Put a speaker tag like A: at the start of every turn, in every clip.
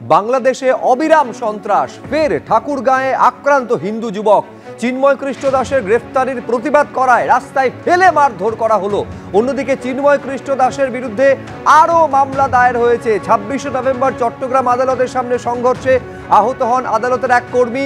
A: বাংলাদেশে অবিরাম সন্ত্রাস, ফের ঠাকুরগাঁয়ে আক্রান্ত হিন্দু যুবক। চিন্ময় কৃষ্ণ দাসের গ্রেফতারির প্রতিবাদ করায় রাস্তায় ফেলে মারধর করা হলো। অন্যদিকে চিন্ময় কৃষ্ণ দাসের বিরুদ্ধে আরও মামলা দায়ের হয়েছে। 26শে নভেম্বর চট্টগ্রাম আদালতের সামনে সংঘর্ষে আহত হন আদালতের এক কর্মী।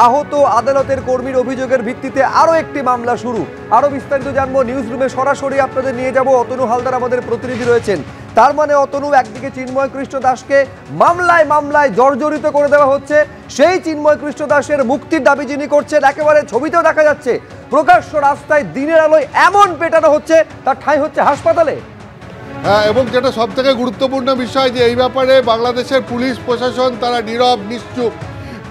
A: আহত আদালতের কর্মীর অভিযোগের ভিত্তিতে আরও একটি মামলা শুরু। আরও বিস্তারিত জানবো, নিউজ রুমে সরাসরি আপনাদের নিয়ে যাব। অতনু হালদার আমাদের প্রতিনিধি রয়েছেন। তার মানে অতনু, একদিকে চিন্ময় কৃষ্ণ দাসকে মামলায় মামলায় জর্জরিত করে দেওয়া হচ্ছে, সেই চিন্ময় কৃষ্ণ দাসের মুক্তির দাবি যিনি করছেন, একেবারে ছবিতেও দেখা যাচ্ছে প্রকাশ্য রাস্তায় দিনের আলোয় এমন পেটানো হচ্ছে, তার ঠাঁই হচ্ছে হাসপাতালে।
B: এবং যেটা সব থেকে গুরুত্বপূর্ণ বিষয়, যে এই ব্যাপারে বাংলাদেশের পুলিশ প্রশাসন তারা নীরব নিশ্চুপ।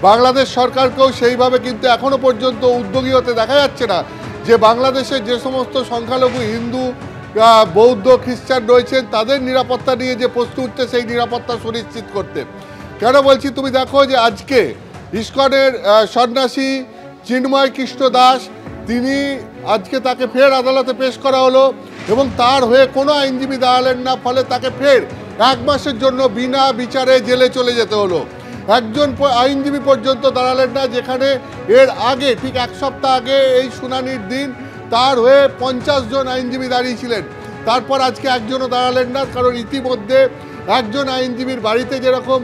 B: বাংলাদেশ সরকারকেও সেইভাবে কিন্তু এখনো পর্যন্ত উদ্যোগী হতে দেখা যাচ্ছে না, যে বাংলাদেশের যে সমস্ত সংখ্যালঘু হিন্দু, বৌদ্ধ, খ্রিস্টান রয়েছেন তাদের নিরাপত্তা নিয়ে যে প্রশ্ন উঠছে, সেই নিরাপত্তা সুনিশ্চিত করতে। কেন বলছি, তুমি দেখো যে আজকে ইস্কনের সন্ন্যাসী চিন্ময় কৃষ্ণ দাস, তিনি আজকে তাকে ফের আদালতে পেশ করা হলো এবং তার হয়ে কোনো আইনজীবী দাঁড়ালেন না, ফলে তাকে ফের 1 মাসের জন্য বিনা বিচারে জেলে চলে যেতে হলো। একজন আইনজীবী পর্যন্ত দাঁড়ালেন না, যেখানে এর আগে ঠিক 1 সপ্তাহ আগে এই শুনানির দিন তার হয়ে 50 জন আইনজীবী দাঁড়িয়েছিলেন। তারপর আজকে একজনও দাঁড়ালেন না, কারণ ইতিমধ্যে একজন আইনজীবীর বাড়িতে যেরকম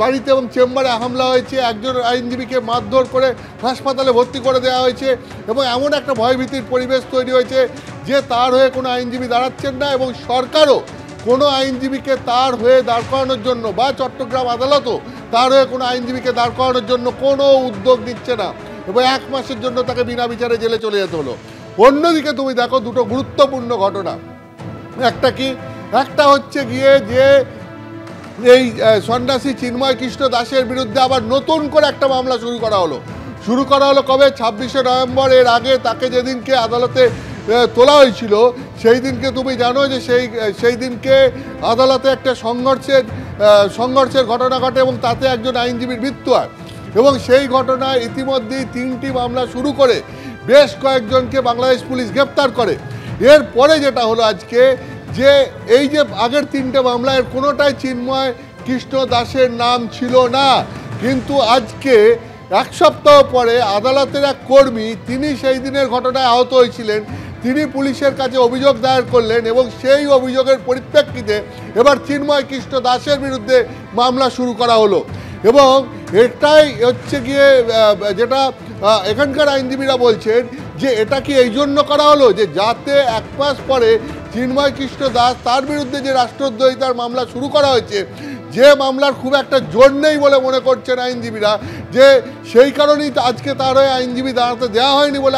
B: বাড়িতে এবং চেম্বারে হামলা হয়েছে, একজন আইনজীবীকে মারধর করে হাসপাতালে ভর্তি করে দেওয়া হয়েছে এবং এমন একটা ভয়ভীতির পরিবেশ তৈরি হয়েছে যে তার হয়ে কোনো আইনজীবী দাঁড়াচ্ছেন না এবং সরকারও কোনো আইনজীবীকে তার হয়ে দাঁড় করানোর জন্য, বা চট্টগ্রাম আদালতও তার হয়ে কোনো আইনজীবীকে দাঁড় করানোর জন্য কোনো উদ্যোগ নিচ্ছে না এবং 1 মাসের জন্য তাকে বিনা বিচারে জেলে চলে যেতে হলো। অন্যদিকে তুমি দেখো দুটো গুরুত্বপূর্ণ ঘটনা। একটা হচ্ছে গিয়ে যে এই সন্ন্যাসী চিন্ময় কৃষ্ণ দাসের বিরুদ্ধে আবার নতুন করে একটা মামলা শুরু করা হলো কবে? 26শে নভেম্বর। এর আগে তাকে যেদিনকে আদালতে তোলা হয়েছিল, সেই দিনকে তুমি জানো যে সেই দিনকে আদালতে একটা সংঘর্ষের ঘটনা ঘটে এবং তাতে একজন আইনজীবীর মৃত্যু হয় এবং সেই ঘটনায় ইতিমধ্যেই 3টি মামলা শুরু করে বেশ কয়েকজনকে বাংলাদেশ পুলিশ গ্রেপ্তার করে। এরপরে যেটা হলো আজকে, যে এই যে আগের 3টে মামলা, এর কোনোটাই চিন্ময় কৃষ্ণ দাসের নাম ছিল না, কিন্তু আজকে 1 সপ্তাহ পরে আদালতের এক কর্মী, তিনি সেই দিনের ঘটনায় আহত হয়েছিলেন, তিনি পুলিশের কাছে অভিযোগ দায়ের করলেন এবং সেই অভিযোগের পরিপ্রেক্ষিতে এবার চিন্ময় কৃষ্ণ দাসের বিরুদ্ধে মামলা শুরু করা হলো। এবং এটাই হচ্ছে গিয়ে যেটা এখানকার আইনজীবীরা বলছেন, যে এটা কি এই জন্য করা হলো যে যাতে 1 মাস পরে চিন্ময় কৃষ্ণ দাস, তার বিরুদ্ধে যে রাষ্ট্রদ্রোহিতার মামলা শুরু করা হয়েছে, যে মামলার খুব একটা জোর নেই বলে মনে করছেন আইনজীবীরা, যে সেই কারণেই আজকে তার হয়ে আইনজীবী দাঁড়াতে দেওয়া হয়নি বলে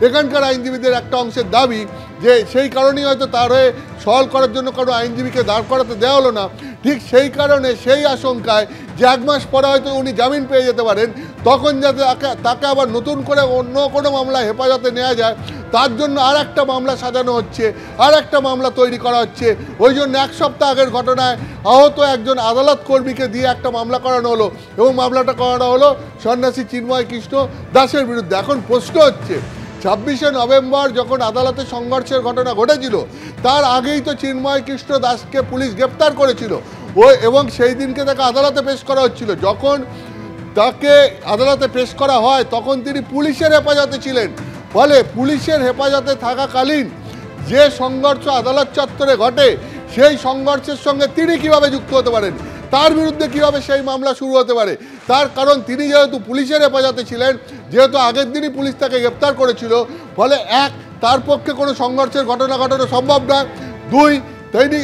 B: এখানকার আইনজীবীদের একটা অংশের দাবি, যে সেই কারণেই হয়তো তার হয়ে সওয়াল করার জন্য কোনো আইনজীবীকে দাঁড় করাতে দেওয়া হলো না। ঠিক সেই কারণে, সেই আশঙ্কায় যে 1 মাস পরে হয়তো উনি জামিন পেয়ে যেতে পারেন, তখন যাতে তাকে আবার নতুন করে অন্য কোনো মামলায় হেফাজতে নেওয়া যায়, তার জন্য আর একটা মামলা সাজানো হচ্ছে, আর একটা মামলা তৈরি করা হচ্ছে। ওই জন্য 1 সপ্তাহ আগের ঘটনায় আহত একজন আদালত কর্মীকে দিয়ে একটা মামলা করানো হলো এবং মামলাটা করানো হলো সন্ন্যাসী চিন্ময় কৃষ্ণ দাসের বিরুদ্ধে। এখন প্রশ্ন হচ্ছে, 26শে নভেম্বর যখন আদালতে সংঘর্ষের ঘটনা ঘটেছিল, তার আগেই তো চিন্ময় কৃষ্ণ দাসকে পুলিশ গ্রেপ্তার করেছিল এবং সেই দিনকে তাকে আদালতে পেশ করা হচ্ছিল। যখন তাকে আদালতে পেশ করা হয়, তখন তিনি পুলিশের হেফাজতে ছিলেন। ফলে পুলিশের হেফাজতে থাকাকালীন যে সংঘর্ষ আদালত চত্বরে ঘটে, সেই সংঘর্ষের সঙ্গে তিনি কিভাবে যুক্ত হতে পারেন, তার বিরুদ্ধে কিভাবে সেই মামলা শুরু হতে পারে? তার কারণ তিনি যেহেতু পুলিশের হেফাজতে ছিলেন, যেহেতু আগের দিনই পুলিশ তাকে গ্রেপ্তার করেছিল, ফলে 1, তার পক্ষে কোনো সংঘর্ষের ঘটনা ঘটানো সম্ভব নয়। 2, তিনি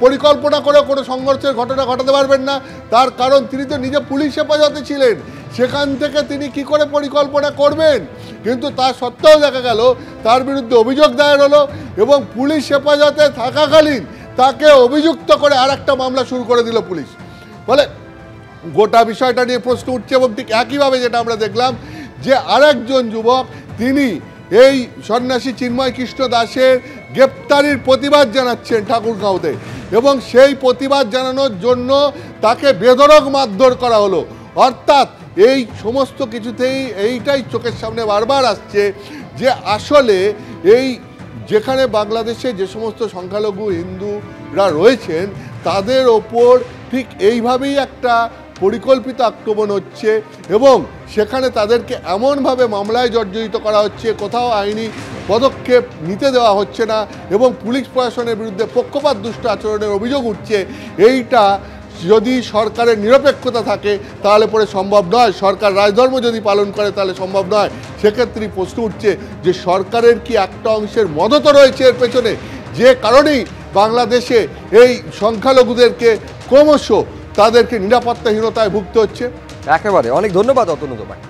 B: পরিকল্পনা করে কোনো সংঘর্ষের ঘটনা ঘটাতে পারবেন না, তার কারণ তিনি তো নিজে পুলিশ হেফাজতে ছিলেন, সেখান থেকে তিনি কি করে পরিকল্পনা করবেন? কিন্তু তা সত্ত্বেও দেখা গেল তার বিরুদ্ধে অভিযোগ দায়ের হলো এবং পুলিশ হেফাজতে থাকাকালীন তাকে অভিযুক্ত করে আর একটা মামলা শুরু করে দিল পুলিশ। ফলে গোটা বিষয়টা নিয়ে প্রশ্ন উঠছে এবং ঠিক একইভাবে যেটা আমরা দেখলাম, যে আরেকজন যুবক, তিনি এই সন্ন্যাসী চিন্ময় কৃষ্ণ দাসের গ্রেপ্তারির প্রতিবাদ জানাচ্ছেন ঠাকুরগাঁওতে এবং সেই প্রতিবাদ জানানোর জন্য তাকে বেধড়ক মারধর করা হলো। অর্থাৎ এই সমস্ত কিছুতেই এইটাই চোখের সামনে বারবার আসছে, যে আসলে এই যেখানে বাংলাদেশে যে সমস্ত সংখ্যালঘু হিন্দুরা রয়েছেন তাদের ওপর ঠিক এইভাবেই একটা পরিকল্পিত আক্রমণ হচ্ছে এবং সেখানে তাদেরকে এমনভাবে মামলায় জর্জরিত করা হচ্ছে, কোথাও আইনি পদক্ষেপ নিতে দেওয়া হচ্ছে না এবং পুলিশ প্রশাসনের বিরুদ্ধে পক্ষপাত দুষ্ট আচরণের অভিযোগ উঠছে। এইটা যদি সরকারের নিরপেক্ষতা থাকে তাহলে পরে সম্ভব নয়, সরকার রাজধর্ম যদি পালন করে তাহলে সম্ভব নয়। সেক্ষেত্রেই প্রশ্ন উঠছে যে সরকারের কি একটা অংশের মদতও রয়েছে এর পেছনে, যে কারণেই বাংলাদেশে এই সংখ্যালঘুদেরকে ক্রমশ তাদেরকে নিরাপত্তাহীনতায় ভুগতে হচ্ছে।
A: একেবারে, অনেক ধন্যবাদ অতনু তোমায়।